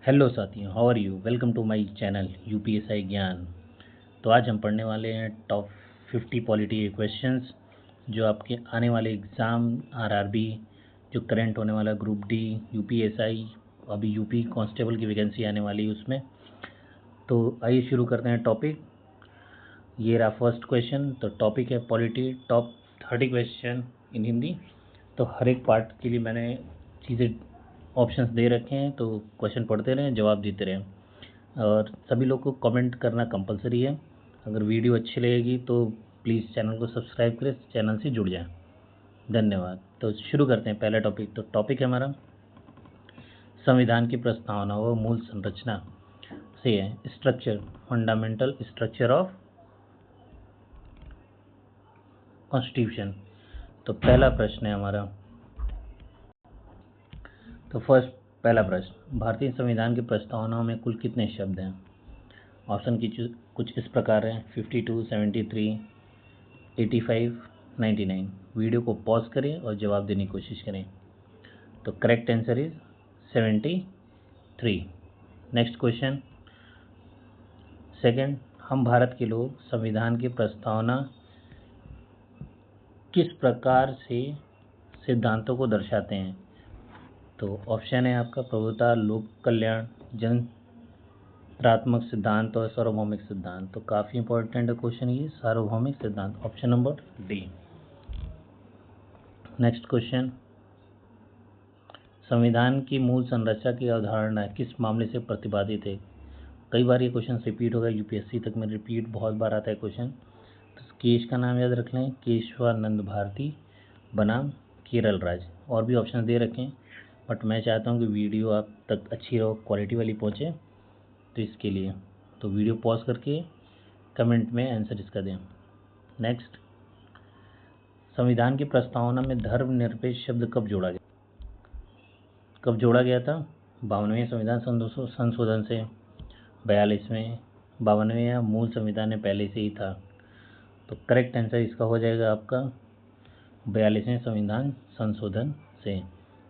Hello साथियों, how are you? Welcome to my channel UPSI Gyan. तो आज हम पढ़ने वाले हैं टॉप 50 पॉलिटी के क्वेश्चंस जो आपके आने वाले एग्ज़ाम आरआरबी, जो करंट होने वाला ग्रुप डी, यूपीएसआई, अभी यूपी कांस्टेबल की वैकेंसी आने वाली है उसमें। तो आइए शुरू करते हैं टॉपिक। ये रहा फर्स्ट क्वेश्चन। तो टॉपिक है polity, top 30 question in Hindi. तो हर एक पार्ट के लिए मैंने चीज़ें ऑप्शंस दे रखे हैं, तो क्वेश्चन पढ़ते रहें, जवाब देते रहें। और सभी लोग को कमेंट करना कंपलसरी है। अगर वीडियो अच्छी लगेगी तो प्लीज़ चैनल को सब्सक्राइब करें, चैनल से जुड़ जाएं। धन्यवाद। तो शुरू करते हैं पहला टॉपिक। तो टॉपिक है हमारा संविधान की प्रस्तावना व मूल संरचना से है structure, fundamental structure of constitution. तो पहला प्रश्न है हमारा। तो फर्स्ट पहला प्रश्न, भारतीय संविधान की प्रस्तावना में कुल कितने शब्द हैं? ऑप्शन की कुछ इस प्रकार हैं 52, 73, 85, 99। वीडियो को पॉज करें और जवाब देने की कोशिश करें। तो correct answer is 73। Next question second, हम भारत के लोग संविधान की प्रस्तावना किस प्रकार से सिद्धांतों को दर्शाते हैं? तो ऑप्शन है आपका प्रभुता, लोक कल्याण, जनत्रात्मक सिद्धांत और सार्वभौमिक सिद्धांत। तो काफ़ी इंपॉर्टेंट क्वेश्चन ये, सार्वभौमिक सिद्धांत, option number D. Next question, संविधान की मूल संरचना की अवधारणा किस मामले से प्रतिपादित है? कई बार ये क्वेश्चन रिपीट होगा, यूपीएससी तक में रिपीट बहुत बार आता है क्वेश्चन। तो केश का नाम याद रख लें, केशवानंद भारती बनाम केरल राज्य। और भी ऑप्शन दे रखें, बट मैं चाहता हूँ कि वीडियो आप तक अच्छी हो, क्वालिटी वाली पहुँचे, तो इसके लिए तो वीडियो पॉज करके कमेंट में आंसर इसका दें। नेक्स्ट, संविधान की प्रस्तावना में धर्मनिरपेक्ष शब्द कब जोड़ा गया था? 52वें संविधान संशोधन से, 42वें, 52वें या मूल संविधान में पहले से ही था? तो करेक्ट आंसर इसका हो जाएगा आपका 42वें संविधान संशोधन से।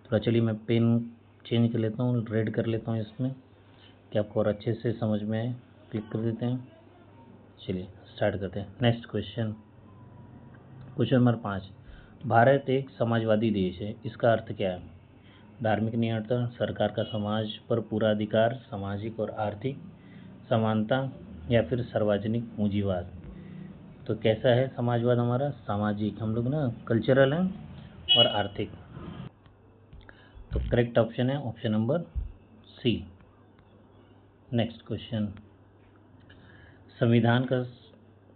थोड़ा चलिए मैं पेन चेंज कर लेता हूँ, रेड कर लेता हूँ इसमें, कि आपको और अच्छे से समझ में आए। क्लिक कर देते हैं। चलिए स्टार्ट करते हैं। Next question, question number 5, Bharat एक समाजवादी देश है, इसका अर्थ क्या है? धार्मिक नियंत्रण, सरकार का समाज पर पूरा अधिकार, सामाजिक और आर्थिक समानता, या फिर सार्वजनिक पूंजीवाद। तो कैसा है समाजवाद हमारा? सामाजिक, हम लोग ना कल्चरल हैं, और आर्थिक। तो करेक्ट ऑप्शन है option number C. Next question, संविधान का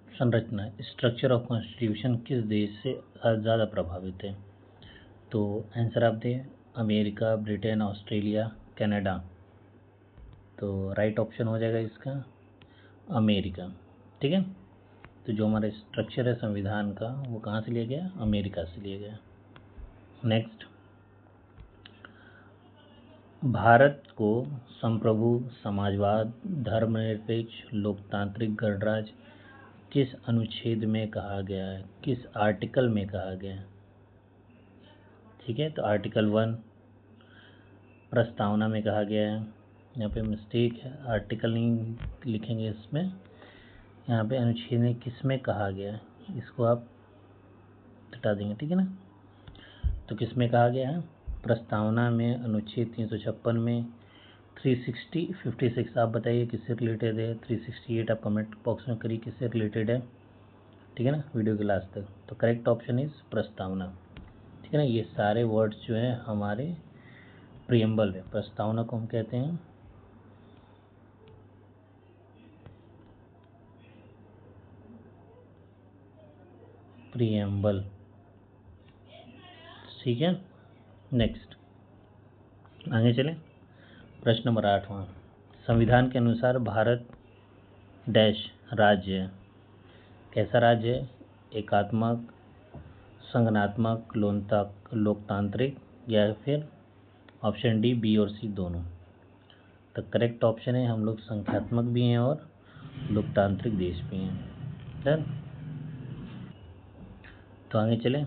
संरचना, स्ट्रक्चर ऑफ कॉन्स्टिट्यूशन किस देश से ज़्यादा प्रभावित है? तो आंसर आप दें, अमेरिका, ब्रिटेन, ऑस्ट्रेलिया, कनाडा। तो राइट ऑप्शन हो जाएगा इसका अमेरिका। ठीक है, तो जो हमारा स्ट्रक्चर है संविधान का, वो कहाँ से लिया गया? अमेरिका से लिया गया। नेक्स्ट, भारत को संप्रभु, समाजवाद, धर्मनिरपेक्ष, लोकतांत्रिक गणराज्य किस अनुच्छेद में कहा गया है? किस आर्टिकल में कहा गया है? ठीक है, तो आर्टिकल 1 प्रस्तावना में कहा गया है। यहाँ पे मिस्टेक है, आर्टिकल नहीं लिखेंगे इसमें, यहाँ पे अनुच्छेद में किस में कहा गया है, इसको आप हटा देंगे। ठीक है ना, तो किस में कहा गया है? प्रस्तावना में, अनुच्छेद 356 में, 360, 56। आप बताइए किससे रिलेटेड है? 368 आप कमेंट बॉक्स में करिए किससे रिलेटेड है। ठीक है ना, वीडियो के लास्ट तक। तो करेक्ट ऑप्शन इज प्रस्तावना। ठीक है ना, ये सारे वर्ड्स जो हैं हमारे प्रियम्बल है। प्रस्तावना को हम कहते हैं प्रियम्बल। ठीक है, नेक्स्ट आगे चलें। प्रश्न नंबर 8वां, संविधान के अनुसार भारत डैश राज्य है। कैसा राज्य है? एकात्मक, संगठनात्मक, लोकतांत्रिक, या फिर ऑप्शन डी बी और सी दोनों। तो करेक्ट ऑप्शन है, हम लोग संख्यात्मक भी हैं और लोकतांत्रिक देश भी हैं। डन। तो आगे चलें।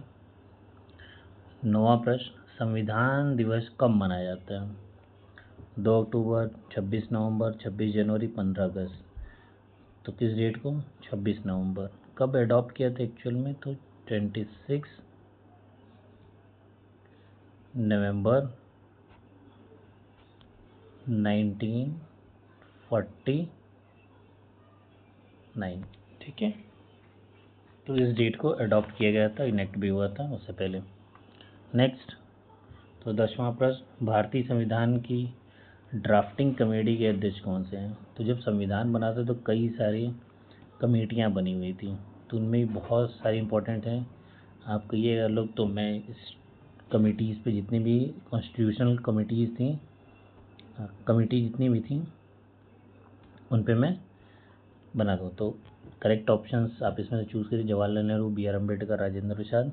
9वां प्रश्न, संविधान दिवस कब मनाया जाता है? 2 अक्टूबर, 26 नवंबर, 26 जनवरी, 15 अगस्त। तो किस डेट को? 26 नवंबर। कब अडॉप्ट किया था एक्चुअल में? तो 26 नवंबर 1949। ठीक है, तो इस डेट को अडॉप्ट किया गया था, इनेक्ट भी हुआ था उससे पहले। नेक्स्ट, तो 10वां प्रश्न, भारतीय संविधान की ड्राफ्टिंग कमेटी के अध्यक्ष कौन से हैं? तो जब संविधान बना था तो कई सारी कमेटियां बनी हुई थी, तो उनमें बहुत सारी इंपॉर्टेंट हैं। आप कहिएगा लोग तो मैं इस कमेटीज़ पे जितनी भी कॉन्स्टिट्यूशनल कमेटीज़ थी, कमेटी जितनी भी थी उन पे मैं बना दूँ। तो करेक्ट ऑप्शंस आप इसमें से चूज़ करिए। Jawaharlal Nehru, B R Ambedkar, Rajendra Prasad,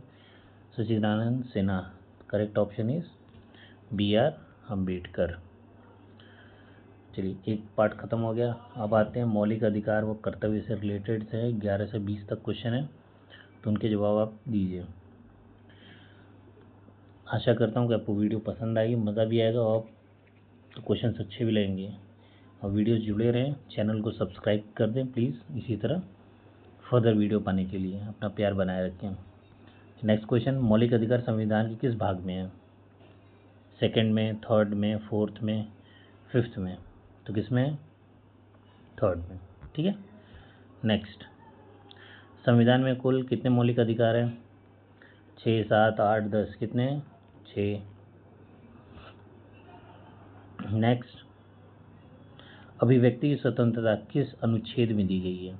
Sachchidanand Sinha. Correct option is B R Ambedkar. चलिए, एक पार्ट खत्म हो गया। अब आते हैं मौलिक अधिकार व कर्तव्य से रिलेटेड है। 11 से 20 तक क्वेश्चन है, तो उनके जवाब आप दीजिए। आशा करता हूँ कि आपको वीडियो पसंद आएगी, मज़ा भी आएगा और तो क्वेश्चन अच्छे भी लगेंगे। और वीडियो जुड़े रहें, चैनल को सब्सक्राइब कर दें प्लीज़। इसी तरह फर्दर वीडियो पाने के लिए अपना प्यार बनाए रखें। नेक्स्ट क्वेश्चन, मौलिक अधिकार संविधान के किस भाग में है? सेकंड में, थर्ड में, फोर्थ में, फिफ्थ में? तो किस में है? थर्ड में। ठीक है। नेक्स्ट, संविधान में कुल कितने मौलिक अधिकार हैं? 6, 7, 8, 10? कितने? 6। नेक्स्ट, अभिव्यक्ति की स्वतंत्रता किस अनुच्छेद में दी गई है?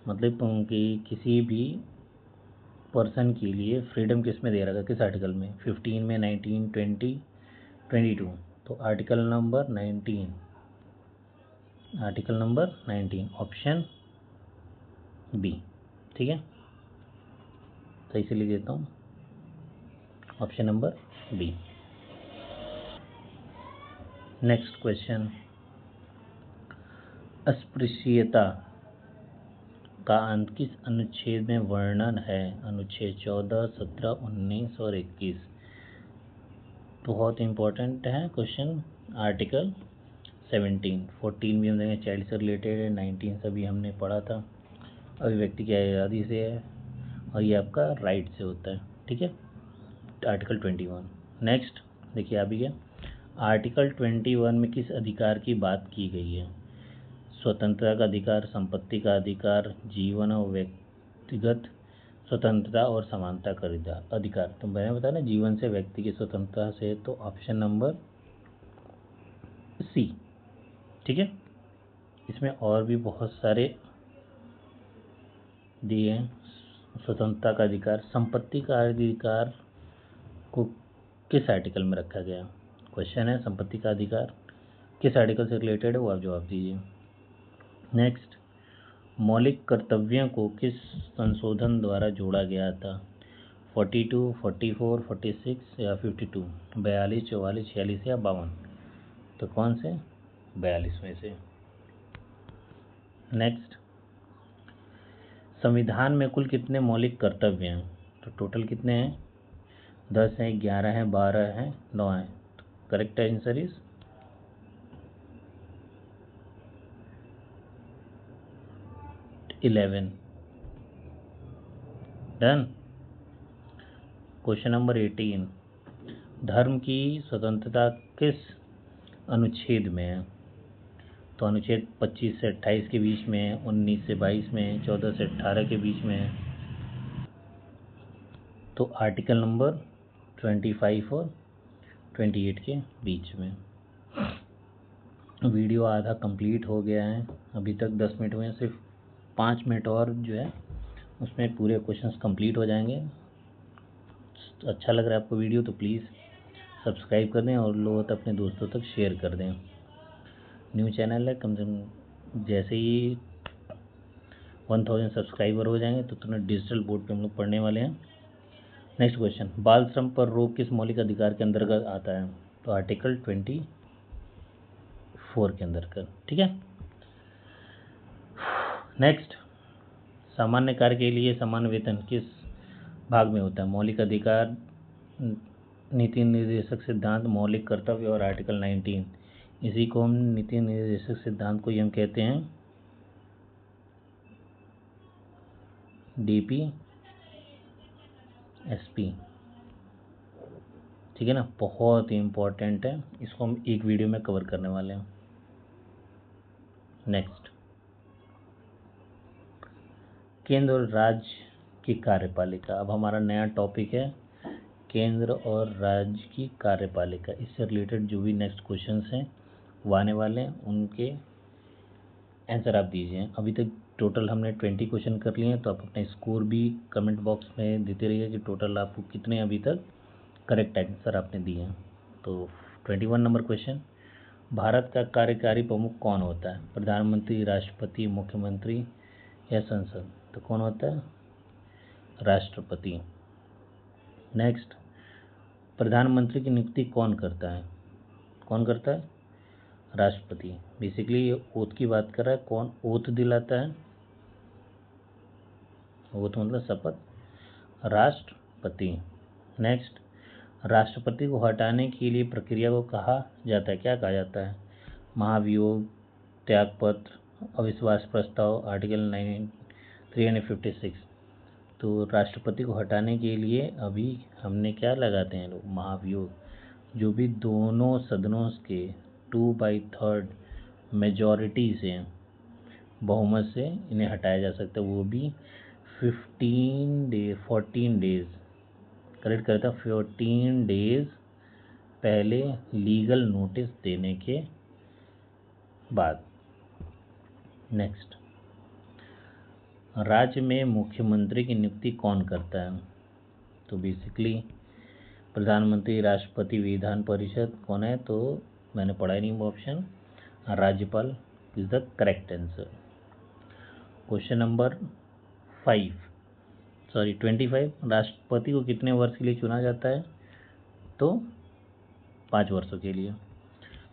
मतलब कि किसी भी पर्सन के लिए फ्रीडम किस में दे रखा है, किस आर्टिकल में? 15 में, 19, 20, 22? तो article number 19, article number 19, option B. ठीक है, सही से लिख देता हूँ, option number B. Next question, अस्पृश्यता का अंत किस अनुच्छेद में वर्णन है? अनुच्छेद 14, 17, 19 और 21? तो बहुत इंपॉर्टेंट है क्वेश्चन। आर्टिकल 17, 14 भी हम देंगे, चाइल्ड से रिलेटेड है। 19 से भी हमने पढ़ा था, अभिव्यक्ति की आज़ादी से है, और ये आपका राइट से होता है। ठीक है, आर्टिकल 21। नेक्स्ट देखिए, अभी क्या आर्टिकल 21 में किस अधिकार की बात की गई है? स्वतंत्रता का अधिकार, संपत्ति का अधिकार, जीवन और व्यक्तिगत स्वतंत्रता और समानता का अधिकार। तो मैंने बताया ना, जीवन से व्यक्ति की स्वतंत्रता से, तो ऑप्शन नंबर सी। ठीक है, इसमें और भी बहुत सारे दिए हैं। स्वतंत्रता का अधिकार, संपत्ति का अधिकार को किस आर्टिकल में रखा गया? क्वेश्चन है, संपत्ति का अधिकार किस आर्टिकल से रिलेटेड है, वो आप जवाब दीजिए। नेक्स्ट, मौलिक कर्तव्यों को किस संशोधन द्वारा जोड़ा गया था? 42, 44, 46 या 52? 42, 44, 46 या 52? तो कौन से? 42 में से। नेक्स्ट, संविधान में कुल कितने मौलिक कर्तव्य हैं? तो टोटल कितने हैं? 10 हैं, 11 हैं, 12 हैं, 9 हैं? तो correct answer is 11। Done. Question number 18, धर्म की स्वतंत्रता किस अनुच्छेद में है? तो अनुच्छेद 25 से 28 के बीच में है, 19 से 22 में है, 14 से 18 के बीच में है? तो आर्टिकल नंबर 25 और 28 के बीच में। वीडियो आधा कंप्लीट हो गया है, अभी तक 10 मिनट हुए हैं, सिर्फ 5 मिनट और जो है उसमें पूरे क्वेश्चंस कंप्लीट हो जाएंगे। अच्छा लग रहा है आपको वीडियो तो प्लीज़ सब्सक्राइब कर दें और लोगों तक, अपने दोस्तों तक शेयर कर दें। न्यू चैनल है, कम से कम जैसे ही 1000 सब्सक्राइबर हो जाएंगे तो तुरंत डिजिटल बोर्ड पे हम लोग पढ़ने वाले हैं। नेक्स्ट क्वेश्चन, बाल श्रम पर रोक किस मौलिक अधिकार के अंतर्गत आता है? तो आर्टिकल 24 के अंतर्गत। ठीक है। नेक्स्ट, सामान्य कार्य के लिए समान वेतन किस भाग में होता है? मौलिक अधिकार, नीति निर्देशक सिद्धांत, मौलिक कर्तव्य और आर्टिकल 19? इसी को हम नीति निर्देशक सिद्धांत को हम कहते हैं DPSP। ठीक है ना, बहुत ही इम्पोर्टेंट है, इसको हम एक वीडियो में कवर करने वाले हैं। नेक्स्ट, केंद्र और राज्य की कार्यपालिका। अब हमारा नया टॉपिक है केंद्र और राज्य की कार्यपालिका। इससे रिलेटेड जो भी नेक्स्ट क्वेश्चंस हैं वो आने वाले हैं, उनके आंसर आप दीजिए। अभी तक टोटल हमने 20 क्वेश्चन कर लिए हैं, तो आप अपना स्कोर भी कमेंट बॉक्स में देते रहिए कि टोटल आपको कितने अभी तक करेक्ट आंसर आपने दिए हैं। तो 21 नंबर क्वेश्चन, भारत का कार्यकारी प्रमुख कौन होता है? प्रधानमंत्री, राष्ट्रपति, मुख्यमंत्री या संसद? तो कौन होता है? राष्ट्रपति। नेक्स्ट, प्रधानमंत्री की नियुक्ति कौन करता है? कौन करता है? राष्ट्रपति। बेसिकली ये ओथ की बात कर रहा है, कौन ओथ दिलाता है? ओथ मतलब शपथ, राष्ट्रपति। नेक्स्ट, राष्ट्रपति को हटाने के लिए प्रक्रिया को कहा जाता है, क्या कहा जाता है? महाभियोग, त्यागपत्र, अविश्वास प्रस्ताव, आर्टिकल 356। तो राष्ट्रपति को हटाने के लिए अभी हमने क्या लगाते हैं लोग? महाभियोग। जो भी दोनों सदनों के 2/3 मेजॉरिटी से, बहुमत से इन्हें हटाया जा सकता है, वो भी 14 डेज, करेक्ट करता, 14 डेज पहले लीगल नोटिस देने के बाद। नेक्स्ट, राज्य में मुख्यमंत्री की नियुक्ति कौन करता है? तो बेसिकली प्रधानमंत्री, राष्ट्रपति, विधान परिषद, कौन है? तो मैंने पढ़ा ही नहीं वो ऑप्शन, राज्यपाल is the correct answer. Question number 25, राष्ट्रपति को कितने वर्ष के लिए चुना जाता है? तो 5 वर्षों के लिए।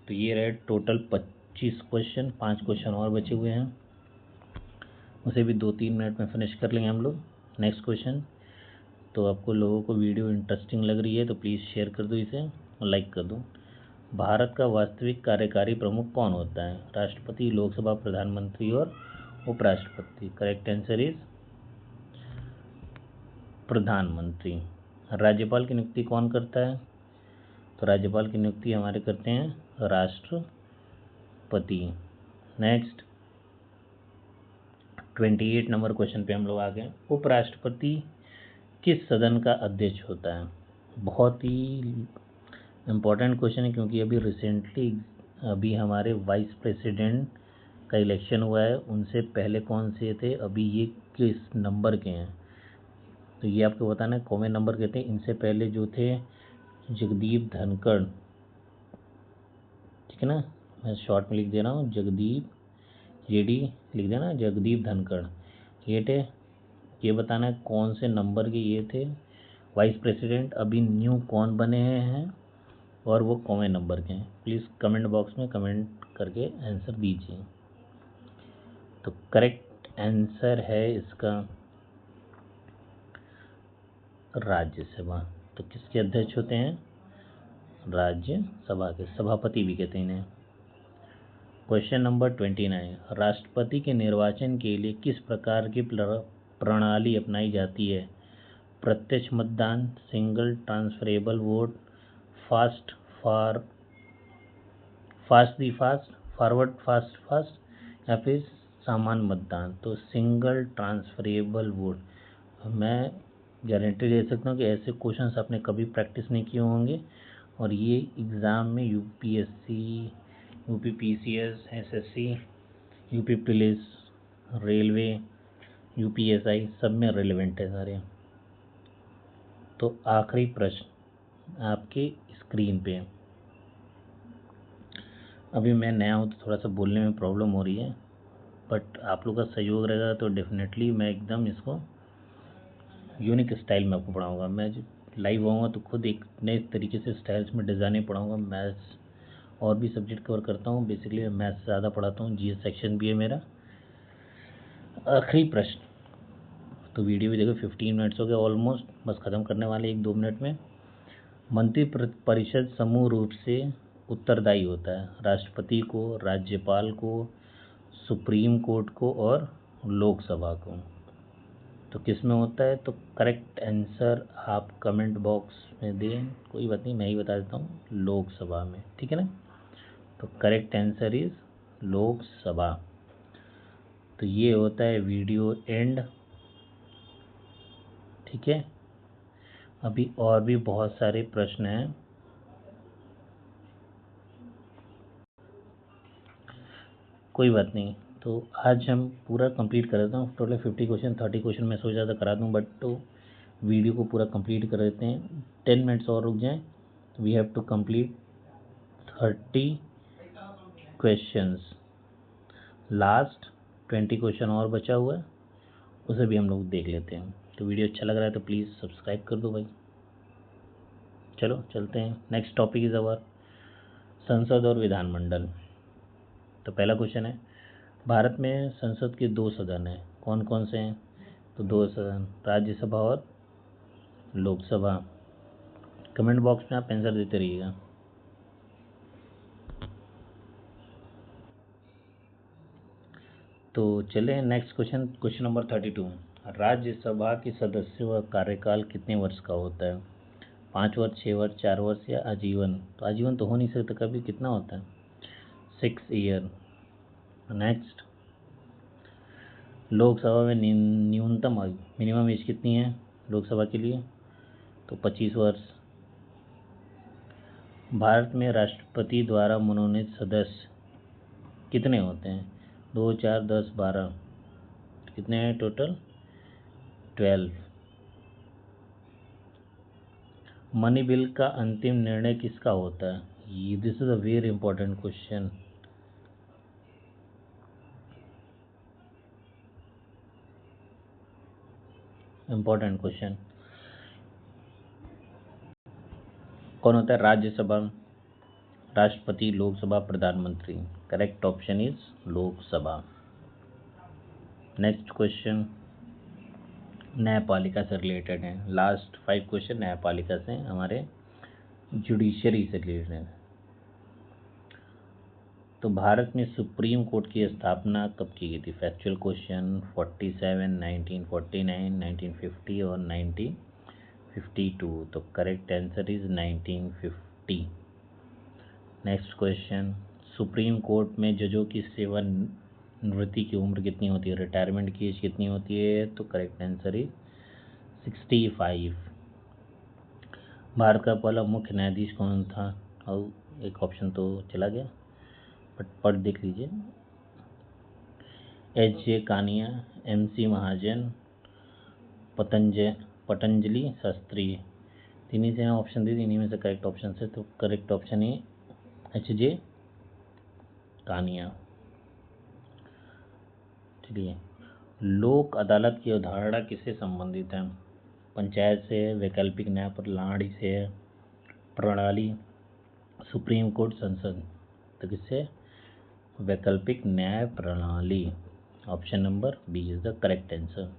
तो ये रहे टोटल 25 क्वेश्चन, 5 क्वेश्चन और बचे हुए हैं, उसे भी 2-3 मिनट में फिनिश कर लेंगे हम लोग। नेक्स्ट क्वेश्चन, तो आपको लोगों को वीडियो इंटरेस्टिंग लग रही है तो प्लीज़ शेयर कर दो इसे और लाइक कर दो। भारत का वास्तविक कार्यकारी प्रमुख कौन होता है? राष्ट्रपति, लोकसभा, प्रधानमंत्री और उपराष्ट्रपति। करेक्ट आंसर इज प्रधानमंत्री। राज्यपाल की नियुक्ति कौन करता है? तो राज्यपाल की नियुक्ति हमारे करते हैं राष्ट्रपति। नेक्स्ट, 28 नंबर क्वेश्चन पे हम लोग आ गए। उपराष्ट्रपति किस सदन का अध्यक्ष होता है? बहुत ही इम्पोर्टेंट क्वेश्चन है, क्योंकि अभी रिसेंटली अभी हमारे वाइस प्रेसिडेंट का इलेक्शन हुआ है, उनसे पहले कौन से थे, अभी ये किस नंबर के हैं, तो ये आपको बताना है। कौन नंबर के थे? इनसे पहले जो थे जगदीप धनखड़, ठीक है ना, मैं शॉर्ट में लिख दे रहा हूँ, जगदीप, जेडी लिख देना, जगदीप धनखड़, ये थे। ये बताना है कौन से नंबर के ये थे वाइस प्रेसिडेंट। अभी न्यू कौन बने हैं और वो कौन नंबर के हैं? प्लीज़ कमेंट बॉक्स में कमेंट करके आंसर दीजिए। तो करेक्ट आंसर है इसका राज्यसभा। तो किसके अध्यक्ष होते हैं? राज्यसभा के, सभापति भी कहते हैं इन्हें। क्वेश्चन नंबर 29, राष्ट्रपति के निर्वाचन के लिए किस प्रकार की प्रणाली अपनाई जाती है? प्रत्यक्ष मतदान, single transferable vote, fast forward fast या फिर सामान्य मतदान? तो सिंगल ट्रांसफरेबल वोट। मैं गारंटी दे सकता हूँ कि ऐसे क्वेश्चंस आपने कभी प्रैक्टिस नहीं किए होंगे, और ये एग्ज़ाम में UPSC, UP PCS, SSC, UP police, railway, UPSI, सब में रिलेवेंट है सारे। तो आखिरी प्रश्न आपके स्क्रीन पे। अभी मैं नया हूँ तो थोड़ा सा बोलने में प्रॉब्लम हो रही है, बट आप लोग का सहयोग रहेगा तो डेफिनेटली मैं एकदम इसको यूनिक स्टाइल में आपको पढ़ाऊँगा। मैं लाइव आऊँगा तो खुद एक नए तरीके से स्टाइल्स में डिज़ाइनिंग पढ़ाऊँगा। मैथ्स और भी सब्जेक्ट कवर करता हूँ, बेसिकली मैं मैथ्स ज़्यादा पढ़ाता हूँ, जीएस सेक्शन भी है मेरा। आखिरी प्रश्न, तो वीडियो भी देखो 15 मिनट्स हो गए ऑलमोस्ट, बस ख़त्म करने वाले 1-2 मिनट में। मंत्री परिषद समूह रूप से उत्तरदायी होता है? राष्ट्रपति को, राज्यपाल को, सुप्रीम कोर्ट को और लोकसभा को। तो किस में होता है? तो करेक्ट आंसर आप कमेंट बॉक्स में दें, कोई बात नहीं, मैं ही बता देता हूँ, लोकसभा में। ठीक है ना? तो करेक्ट आंसर इज लोकसभा। तो ये होता है वीडियो एंड। ठीक है, अभी और भी बहुत सारे प्रश्न हैं। कोई बात नहीं, तो आज हम पूरा कंप्लीट कर देता हूँ। टोटल 50 क्वेश्चन, 30 क्वेश्चन मैं सोचा था करा दूँ, बट तो वीडियो को पूरा कंप्लीट कर देते हैं। 10 मिनट्स और रुक जाएं। We have to complete 30 questions. Last 20 question और बचा हुआ है, उसे भी हम लोग देख लेते हैं। तो वीडियो अच्छा लग रहा है तो प्लीज़ सब्सक्राइब कर दो भाई। चलो चलते हैं। नेक्स्ट टॉपिक इज़ अवर संसद और विधानमंडल। तो पहला क्वेश्चन है, भारत में संसद के 2 सदन हैं, कौन कौन से हैं? तो 2 सदन, राज्यसभा और लोकसभा। कमेंट बॉक्स में आप आंसर देते रहिएगा। तो चले next question, question number 32। Rajya Sabha के सदस्यों का कार्यकाल कितने वर्ष का होता है? 5 वर्ष, 6 वर्ष, 4 वर्ष या आजीवन? तो आजीवन तो हो नहीं सकता कभी, कितना होता है? 6 ईयर। नेक्स्ट, लोकसभा में न्यूनतम आयु, मिनिमम एज कितनी है लोकसभा के लिए? तो 25 वर्ष। भारत में राष्ट्रपति द्वारा मनोनीत सदस्य कितने होते हैं? 2, 4, 10, 12? कितने हैं टोटल? 12। मनी बिल का अंतिम निर्णय किसका होता है? ये this is a very important question. Important question. कौन होता है? राज्यसभा, राष्ट्रपति, लोकसभा, प्रधानमंत्री। Correct option is Lok Sabha. Next question न्यायपालिका से रिलेटेड है। लास्ट 5 क्वेश्चन न्यायपालिका से, हमारे जुडिशरी से रिलेटेड है। तो भारत में सुप्रीम कोर्ट की स्थापना कब की गई थी? Factual question. 47, 1949, 1950 और 1952। तो correct answer is 1950। Next question, supreme court में जजों की सेवानिवृत्ति की उम्र कितनी होती है? रिटायरमेंट की एज कितनी होती है? तो करेक्ट आंसर इज 65। भारत का पहला मुख्य न्यायाधीश कौन था? और एक ऑप्शन तो चला गया, बट पढ़ देख लीजिए। H.J. कानिया, M.C. महाजन, पतंजलि शास्त्री। तीन से ऑप्शन दी, इन्हीं में से करेक्ट ऑप्शन से। तो करेक्ट ऑप्शन है H.J. कानिया। चलिए, लोक अदालत की अवधारणा किससे संबंधित है? पंचायत से, वैकल्पिक न्याय प्रणाली से, प्रणाली, सुप्रीम कोर्ट, संसद। तो किससे? वैकल्पिक न्याय प्रणाली। Option number B is the correct answer.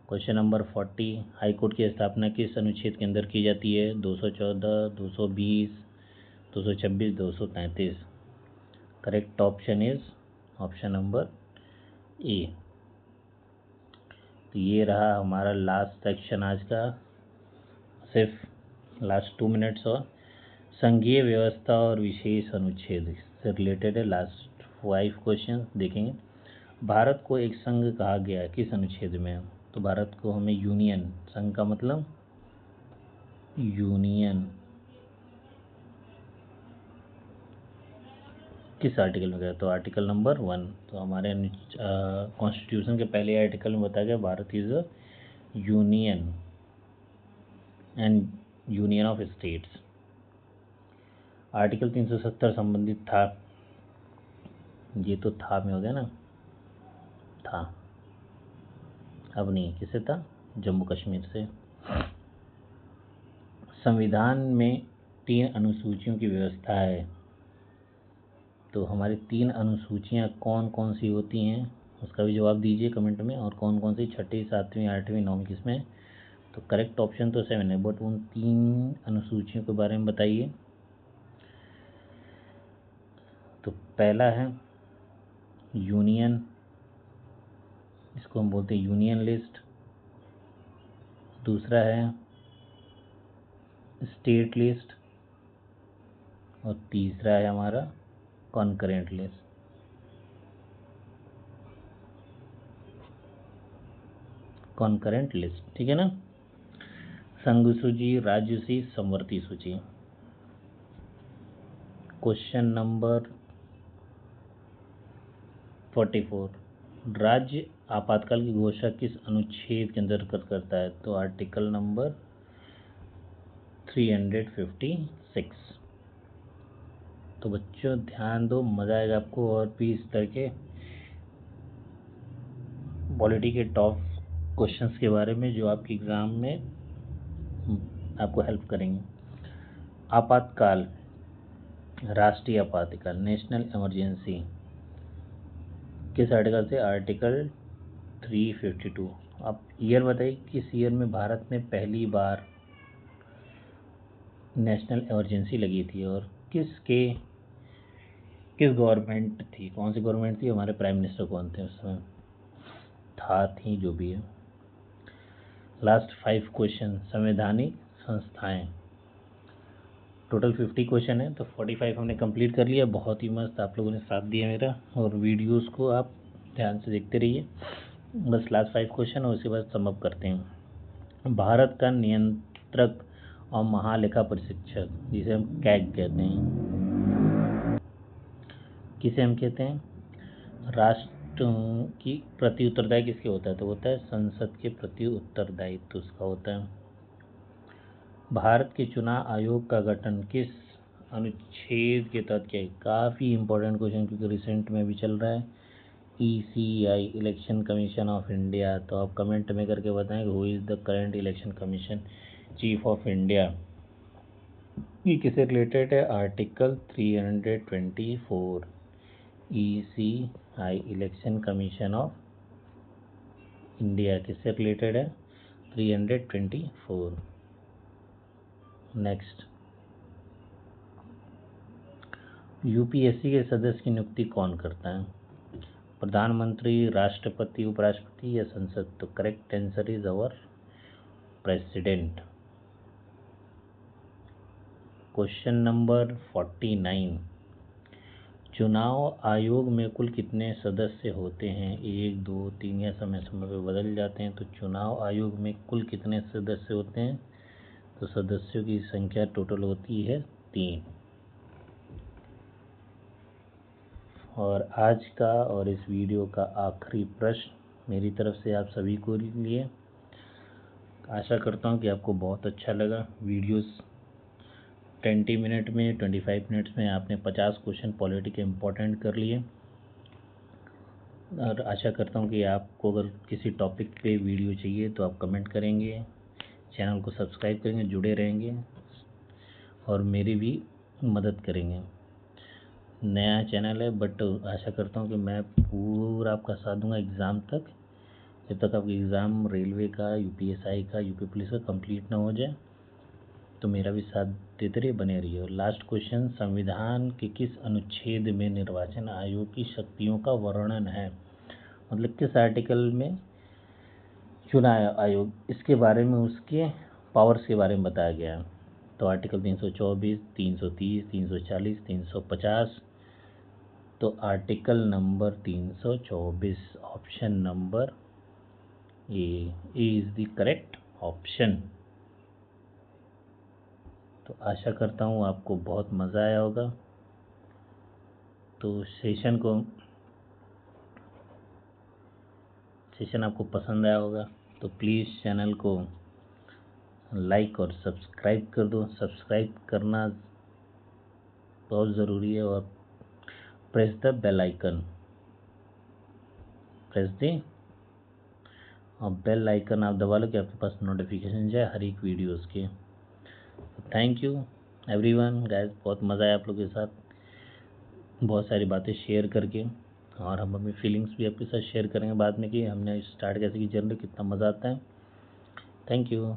Question number 40, high court की स्थापना किस अनुच्छेद के अंदर की जाती है? 214, 220, 226, 233। Correct option is option number A. तो ये रहा हमारा लास्ट सेक्शन आज का, सिर्फ लास्ट 2 मिनट्स और संघीय व्यवस्था और विशेष अनुच्छेद से रिलेटेड है। लास्ट 5 क्वेश्चन देखेंगे। भारत को एक संघ कहा गया है, किस अनुच्छेद में? तो भारत को हमें यूनियन, संघ का मतलब यूनियन, किस आर्टिकल में गया? तो आर्टिकल नंबर 1। तो हमारे कॉन्स्टिट्यूशन के पहले आर्टिकल में बताया गया Bharat is a union and union of states. Article 370 संबंधित था, ये तो था में हो गया ना, था, अब नहीं, किससे था? जम्मू कश्मीर से। संविधान में 3 अनुसूचियों की व्यवस्था है, तो हमारी 3 अनुसूचियाँ कौन कौन सी होती हैं उसका भी जवाब दीजिए कमेंट में। और कौन कौन सी 6ठी, 7वीं, 8वीं, 9वीं किसमें? तो करेक्ट ऑप्शन तो 7 है, बट उन 3 अनुसूचियों के बारे में बताइए। तो पहला है यूनियन, इसको हम बोलते हैं यूनियन लिस्ट। दूसरा है स्टेट लिस्ट। और तीसरा है हमारा कॉन्करेंट लिस्ट। कॉन्करेंट लिस्ट, ठीक है ना। संघ सूची, राज्य सूची, समवर्ती सूची। क्वेश्चन नंबर 44, राज्य आपातकाल की घोषणा किस अनुच्छेद के अंतर्गत करता है? तो आर्टिकल नंबर 356। तो बच्चों ध्यान दो, मज़ा आएगा आपको, और भी इस तरह के पॉलिटी के टॉप क्वेश्चंस के बारे में जो आपके एग्ज़ाम में आपको हेल्प करेंगे। आपातकाल, राष्ट्रीय आपातकाल, नेशनल इमरजेंसी, किस आर्टिकल से? आर्टिकल 352। आप ईयर बताइए, किस ईयर में भारत में पहली बार नेशनल इमरजेंसी लगी थी, और किस गवर्नमेंट थी, कौन सी गवर्नमेंट थी, हमारे प्राइम मिनिस्टर कौन थे उस समय, थी, जो भी है। लास्ट 5 क्वेश्चन, संवैधानिक संस्थाएं। टोटल 50 क्वेश्चन है, तो 45 हमने कंप्लीट कर लिया। बहुत ही मस्त आप लोगों ने साथ दिया मेरा, और वीडियोस को आप ध्यान से देखते रहिए। बस लास्ट 5 क्वेश्चन और उसके बाद सम अप करते हैं। भारत का नियंत्रक और महालेखा परीक्षक, जिसे हम कैग कहते हैं, किसे हम कहते हैं? राष्ट्र की प्रति उत्तरदायी किसके होता है? तो होता है संसद के प्रति उत्तरदायित्व उसका होता है। भारत के चुनाव आयोग का गठन किस अनुच्छेद के तहत किया? काफ़ी इंपॉर्टेंट क्वेश्चन, क्योंकि रिसेंट में भी चल रहा है। ECI, election commission of India. तो आप कमेंट में करके बताएं who is the current election commission chief of India. ये किससे रिलेटेड है? Article 324। ECI, election commission of India, किससे रिलेटेड है? 324। नेक्स्ट, UPSC के सदस्य की नियुक्ति कौन करता है? प्रधानमंत्री, राष्ट्रपति, उपराष्ट्रपति या संसद? तो correct answer is our president. Question number 49, चुनाव आयोग में कुल कितने सदस्य होते हैं? 1, 2, 3 या समय समय पर बदल जाते हैं? तो चुनाव आयोग में कुल कितने सदस्य होते हैं? तो सदस्यों की संख्या टोटल होती है 3। और आज का और इस वीडियो का आखिरी प्रश्न मेरी तरफ से आप सभी को लिए, आशा करता हूँ कि आपको बहुत अच्छा लगा। वीडियोस 20 मिनट में, 25 मिनट्स में आपने 50 क्वेश्चन पॉलिटी के इम्पोर्टेंट कर लिए, और आशा करता हूँ कि आपको अगर किसी टॉपिक पे वीडियो चाहिए तो आप कमेंट करेंगे, चैनल को सब्सक्राइब करेंगे, जुड़े रहेंगे और मेरी भी मदद करेंगे। नया चैनल है, बट आशा करता हूँ कि मैं पूरा आपका साथ दूंगा एग्ज़ाम तक, जब तक आपका एग्ज़ाम रेलवे का, UPSI का, यूपी पुलिस का कंप्लीट ना हो जाए। तो मेरा भी साथ देते रहिए, बने रहिए। और लास्ट क्वेश्चन, संविधान के किस अनुच्छेद में निर्वाचन आयोग की शक्तियों का वर्णन है? मतलब किस आर्टिकल में चुनाव आयोग, इसके बारे में, उसके पावर्स के बारे में बताया गया है? तो आर्टिकल 324, 330, 340, 350। तो article number 324, option number A is the correct option. तो आशा करता हूँ आपको बहुत मज़ा आया होगा। तो सेशन आपको पसंद आया होगा, तो प्लीज़ चैनल को लाइक और सब्सक्राइब कर दो। सब्सक्राइब करना बहुत ज़रूरी है, और प्रेस द बेल आइकन, और बेल आइकन आप दबा लो कि आपके पास नोटिफिकेशन जाए हर एक वीडियोज़ के। थैंक यू एवरीवन गाइस, बहुत मज़ा आया आप लोगों के साथ, बहुत सारी बातें शेयर करके, और हम अपनी फीलिंग्स भी आपके साथ शेयर करेंगे बाद में कि हमने स्टार्ट कैसे की जर्नी, कितना मज़ा आता है। Thank you.